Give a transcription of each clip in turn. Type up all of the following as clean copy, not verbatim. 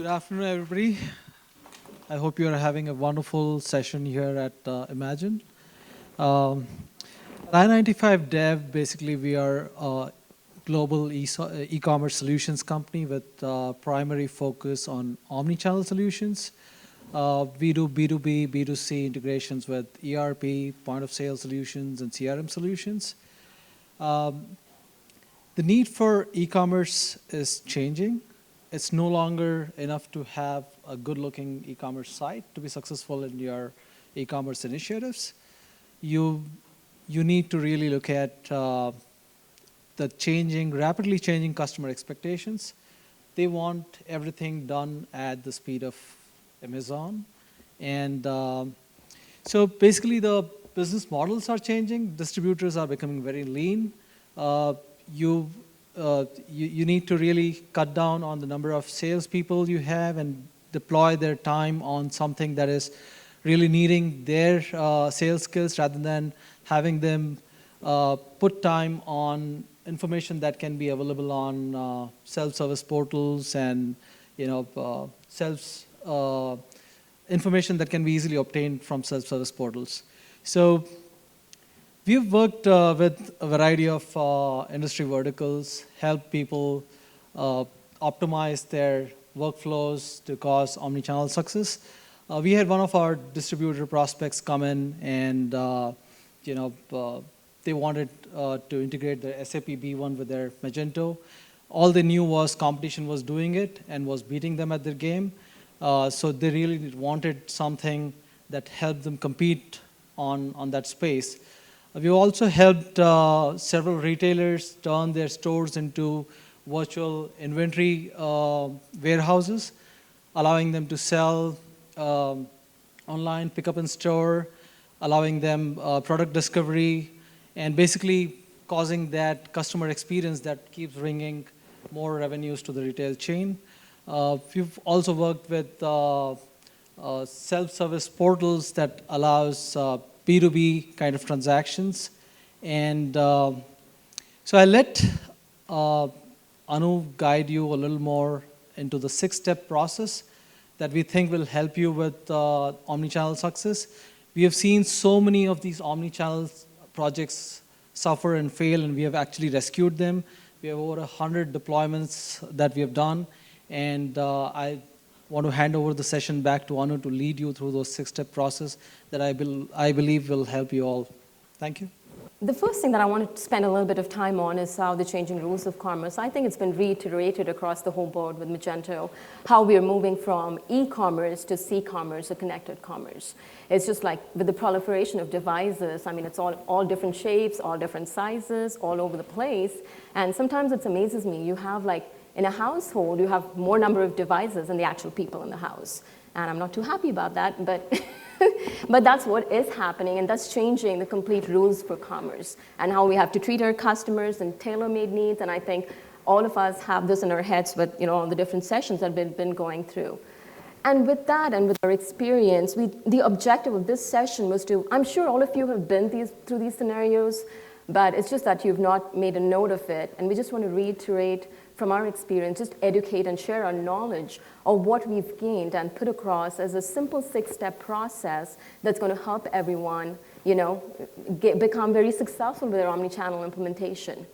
Good afternoon, everybody. I hope you are having a wonderful session here at Imagine. Um, 995 Dev, basically we are a global e-commerce solutions company with primary focus on omni-channel solutions. We do B2B, B2C integrations with ERP, point of sale solutions, and CRM solutions. The need for e-commerce is changing. It's no longer enough to have a good-looking e-commerce site to be successful in your e-commerce initiatives. You need to really look at the rapidly changing customer expectations. They want everything done at the speed of Amazon. And so basically the business models are changing. Distributors are becoming very lean. You need to really cut down on the number of salespeople you have and deploy their time on something that is really needing their sales skills rather than having them put time on information that can be available on self-service portals and information that can be easily obtained from self-service portals. So we've worked with a variety of industry verticals, help people optimize their workflows to cause omni-channel success. We had one of our distributor prospects come in and they wanted to integrate their SAP B1 with their Magento. All they knew was competition was doing it and was beating them at their game. So they really wanted something that helped them compete on that space. We also helped several retailers turn their stores into virtual inventory warehouses, allowing them to sell online, pick up in store, allowing them product discovery, and basically causing that customer experience that keeps bringing more revenues to the retail chain. We've also worked with self-service portals that allows B2B kind of transactions. And so I let Anu guide you a little more into the 6-step process that we think will help you with omni-channel success. We have seen so many of these omni-channel projects suffer and fail, and we have actually rescued them. We have over 100 deployments that we have done, and I want to hand over the session back to Anu to lead you through those 6-step process that I believe will help you all. Thank you. The first thing that I want to spend a little bit of time on is how the changing rules of commerce. I think it's been reiterated across the whole board with Magento, how we are moving from e-commerce to c-commerce or connected commerce. It's just like with the proliferation of devices, I mean, it's all different shapes, all different sizes, all over the place. And sometimes it amazes me. You have in a household, you have more number of devices than the actual people in the house. And I'm not too happy about that, but but that's what is happening, and that's changing the complete rules for commerce and how we have to treat our customers and tailor-made needs. And I think all of us have this in our heads with all the different sessions that we've been going through. And with that and with our experience, the objective of this session was to, I'm sure all of you have been through these scenarios, but it's just that you've not made a note of it. And we just want to reiterate from our experience, just educate and share our knowledge of what we've gained and put across as a simple 6-step process that's going to help everyone, become very successful with their omni-channel implementation.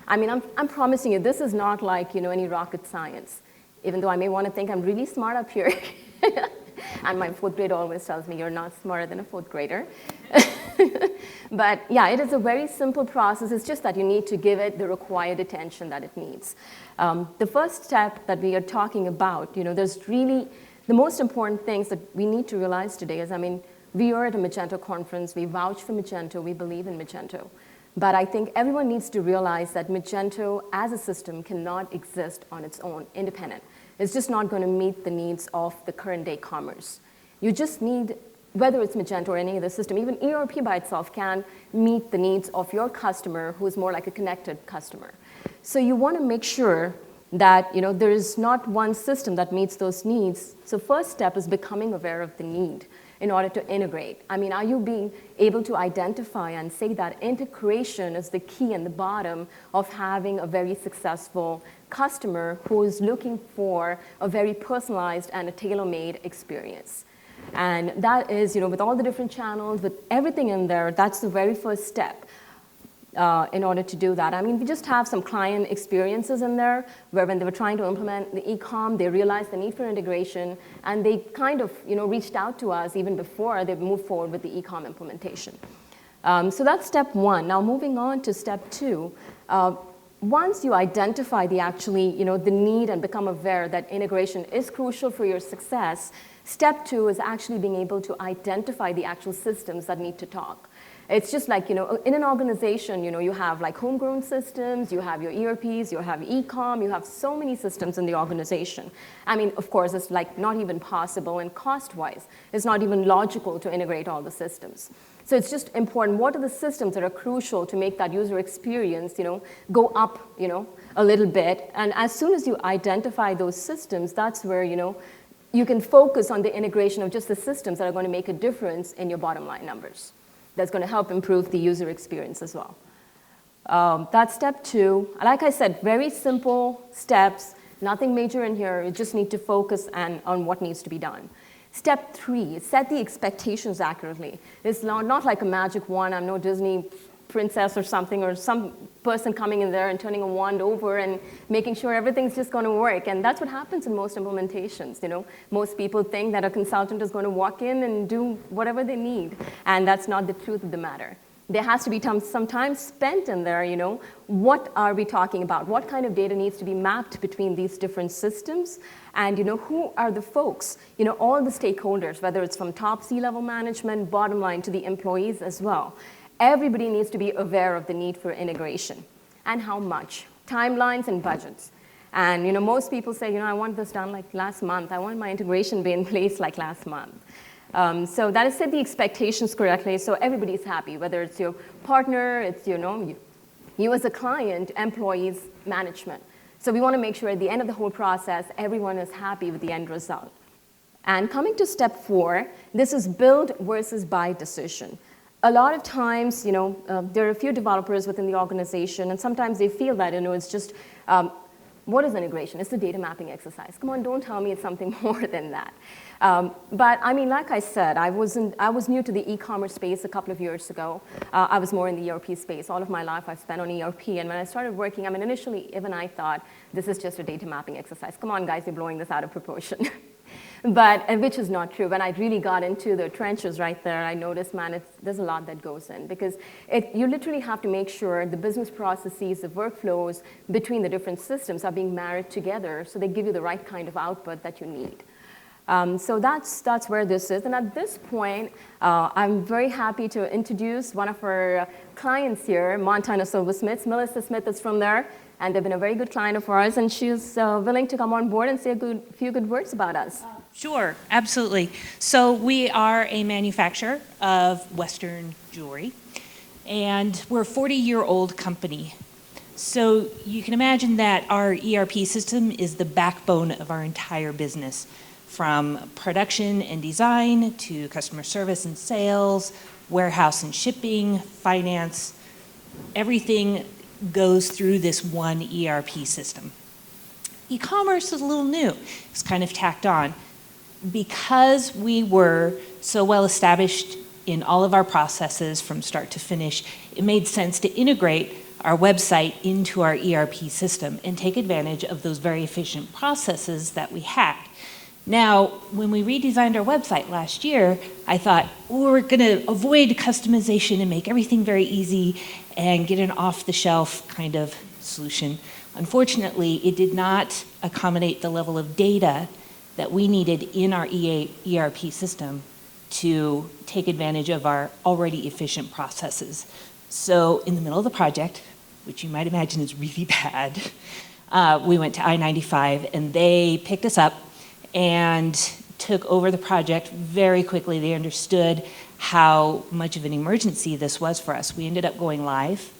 I mean, I'm promising you, this is not like, any rocket science, even though I may want to think I'm really smart up here. And my 4th grade always tells me you're not smarter than a 4th grader. But yeah, it is a very simple process. It's just that you need to give it the required attention that it needs. The first step that we are talking about, there's really the most important things that we need to realize today is, we are at a Magento conference. We vouch for Magento. We believe in Magento. But I think everyone needs to realize that Magento as a system cannot exist on its own, independent. It's just not going to meet the needs of the current day commerce. You just need, whether it's Magento or any other system, even ERP by itself can meet the needs of your customer who is more like a connected customer. So you want to make sure that there is not one system that meets those needs. So first step is becoming aware of the need in order to integrate. I mean, are you being able to identify and say that integration is the key and the bottom of having a very successful customer who is looking for a very personalized and a tailor-made experience? And that is, with all the different channels, with everything in there, that's the very first step. In order to do that. I mean, we just have some client experiences in there where when they were trying to implement the e-com, they realized the need for integration, and they kind of, reached out to us even before they moved forward with the e-com implementation. So that's step one. Now moving on to step two, once you identify the need and become aware that integration is crucial for your success, step two is actually being able to identify the actual systems that need to talk. It's just like, in an organization, you have like homegrown systems, you have your ERPs, you have e-com, you have so many systems in the organization. I mean, of course, it's like not even possible, and cost-wise, it's not even logical to integrate all the systems. So it's just important, what are the systems that are crucial to make that user experience, go up, a little bit. And as soon as you identify those systems, that's where, you can focus on the integration of just the systems that are going to make a difference in your bottom line numbers. That's going to help improve the user experience as well. That's step two. Like I said, very simple steps, nothing major in here. You just need to focus on what needs to be done. Step three, set the expectations accurately. It's not like a magic wand. I'm no Disney princess or something, or some person coming in there and turning a wand over and making sure everything's just going to work. And that's what happens in most implementations. Most people think that a consultant is going to walk in and do whatever they need, and that's not the truth of the matter. There has to be some time spent in there. What are we talking about? What kind of data needs to be mapped between these different systems? And who are the folks? All the stakeholders, whether it's from top C-level management, bottom line to the employees as well. Everybody needs to be aware of the need for integration and how much, timelines and budgets. And most people say, I want this done like last month. I want my integration to be in place like last month. So that is set the expectations correctly so everybody's happy, whether it's your partner, it's you as a client, employees, management. So we want to make sure at the end of the whole process, everyone is happy with the end result. And coming to step four, this is build versus buy decision. A lot of times, there are a few developers within the organization, and sometimes they feel that, it's just, what is integration? It's a data mapping exercise. Come on, don't tell me it's something more than that. But I mean, like I said, I was new to the e-commerce space a couple of years ago. I was more in the ERP space. All of my life I've spent on ERP, and when I started working, initially even I thought, this is just a data mapping exercise. Come on, guys, you're blowing this out of proportion. Which is not true. When I really got into the trenches right there, I noticed, there's a lot that goes in, because you literally have to make sure the business processes, the workflows between the different systems are being married together so they give you the right kind of output that you need. So that's where this is. And at this point, I'm very happy to introduce one of our clients here, Montana Silversmiths. Melissa Smith is from there, and they've been a very good client of ours, and she's willing to come on board and say a few good words about us. Sure, absolutely. So we are a manufacturer of Western jewelry, and we're a 40-year-old company. So you can imagine that our ERP system is the backbone of our entire business, from production and design to customer service and sales, warehouse and shipping, finance. Everything goes through this one ERP system. E-commerce is a little new. It's kind of tacked on. Because we were so well established in all of our processes from start to finish, it made sense to integrate our website into our ERP system and take advantage of those very efficient processes that we had. Now, when we redesigned our website last year, I thought, we're going to avoid customization and make everything very easy and get an off-the-shelf kind of solution. Unfortunately, it did not accommodate the level of data that we needed in our ERP system to take advantage of our already efficient processes. So in the middle of the project, which you might imagine is really bad, we went to I-95 and they picked us up and took over the project very quickly. They understood how much of an emergency this was for us. We ended up going live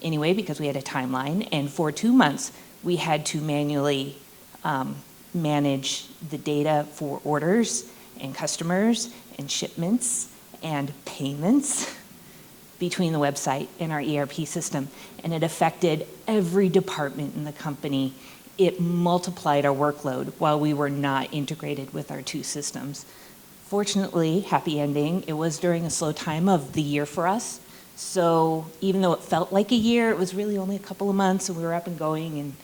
anyway because we had a timeline, and for 2 months we had to manually manage the data for orders and customers and shipments and payments between the website and our ERP system. And it affected every department in the company. It multiplied our workload while we were not integrated with our two systems. Fortunately, happy ending, it was during a slow time of the year for us. So even though it felt like a year, it was really only a couple of months, and we were up and going, and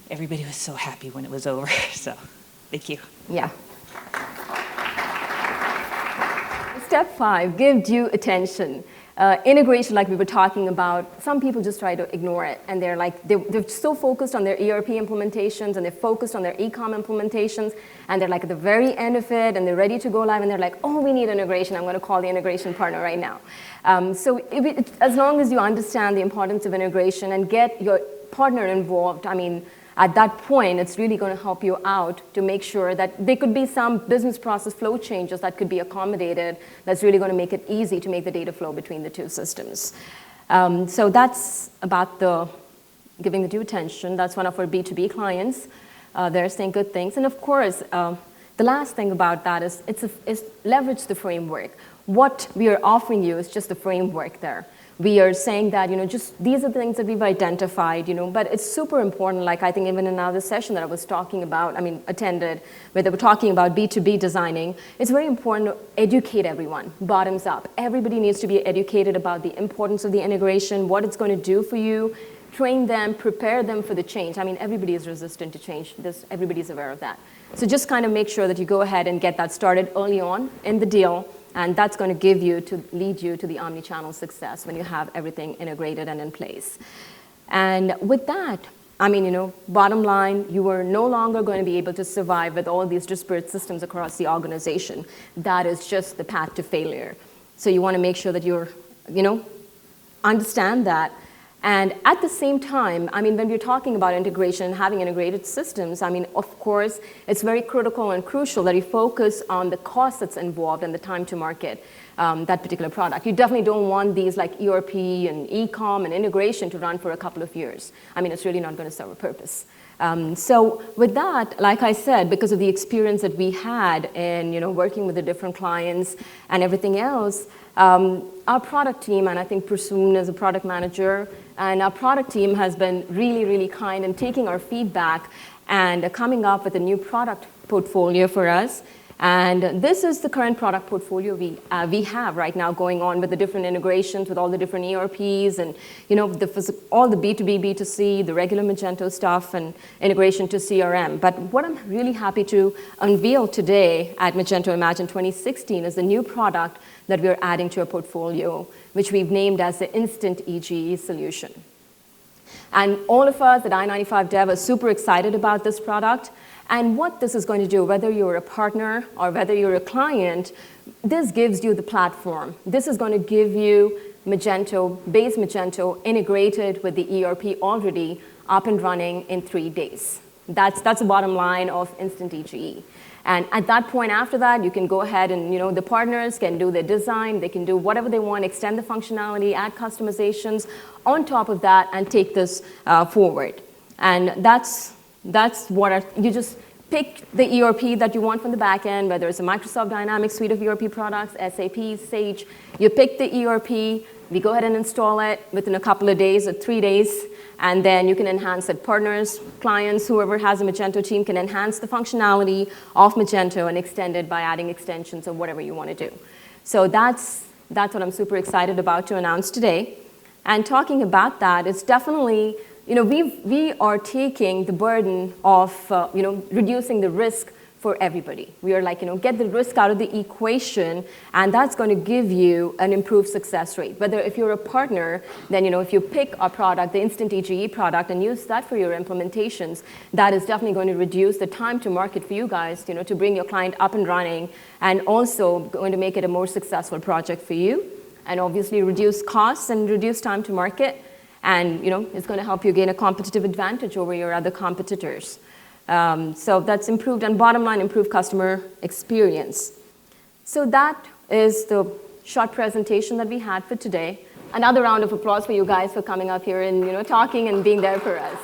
everybody was so happy when it was over. So thank you. Yeah. Step 5, give due attention. Integration, like we were talking about, some people just try to ignore it, and they're so focused on their ERP implementations, and they're focused on their e-com implementations, and they're like at the very end of it, and they're ready to go live, and they're like, oh, we need integration. I'm going to call the integration partner right now. As long as you understand the importance of integration and get your partner involved, I mean, at that point, it's really going to help you out to make sure that there could be some business process flow changes that could be accommodated that's really going to make it easy to make the data flow between the two systems. So that's about the giving the due attention. That's one of our B2B clients. They're saying good things. And of course, the last thing about that is leverage the framework. What we are offering you is just the framework there. We are saying that, just these are the things that we've identified, but it's super important, like I think even in another session that I was talking about, attended, where they were talking about B2B designing, it's very important to educate everyone, bottoms up. Everybody needs to be educated about the importance of the integration, what it's going to do for you, train them, prepare them for the change. Everybody is resistant to change. Everybody's aware of that. So just kind of make sure that you go ahead and get that started early on in the deal. And that's going to lead you to the omni-channel success when you have everything integrated and in place. And with that, bottom line, you are no longer going to be able to survive with all these disparate systems across the organization. That is just the path to failure. So you want to make sure that you're, understand that. And at the same time, when we're talking about integration and having integrated systems, of course, it's very critical and crucial that you focus on the cost that's involved and the time to market that particular product. You definitely don't want these like ERP and e-com and integration to run for a couple of years. It's really not going to serve a purpose. So with that, like I said, because of the experience that we had in working with the different clients and everything else, our product team, and I think Prasoon is a product manager, and our product team has been really, really kind in taking our feedback and coming up with a new product portfolio for us. And this is the current product portfolio we have right now going on with the different integrations with all the different ERPs and all the B2B, B2C, the regular Magento stuff and integration to CRM. But what I'm really happy to unveil today at Magento Imagine 2016 is the new product that we're adding to our portfolio, which we've named as the Instant EGE Solution. And all of us at I-95 Dev are super excited about this product. And what this is going to do, whether you're a partner or whether you're a client, this gives you the platform. This is going to give you base Magento integrated with the ERP already up and running in 3 days. That's the bottom line of Instant EGE. And at that point after that, you can go ahead and the partners can do their design, they can do whatever they want, extend the functionality, add customizations on top of that and take this forward. And that's what you just pick the ERP that you want from the back end, whether it's a Microsoft Dynamics suite of ERP products, SAP, Sage. You pick the ERP, we go ahead and install it within a couple of days or 3 days, and then you can enhance it. Partners, clients, whoever has a Magento team can enhance the functionality of Magento and extend it by adding extensions or whatever you want to do. So that's what I'm super excited about to announce today. And talking about that, it's definitely we are taking the burden of, reducing the risk for everybody. We are get the risk out of the equation, and that's going to give you an improved success rate. Whether if you're a partner, then, if you pick our product, the Instant EGE product, and use that for your implementations, that is definitely going to reduce the time to market for you guys, to bring your client up and running, and also going to make it a more successful project for you, and obviously reduce costs and reduce time to market. And it's going to help you gain a competitive advantage over your other competitors. So that's improved, and bottom line, improved customer experience. So that is the short presentation that we had for today. Another round of applause for you guys for coming up here and talking and being there for us.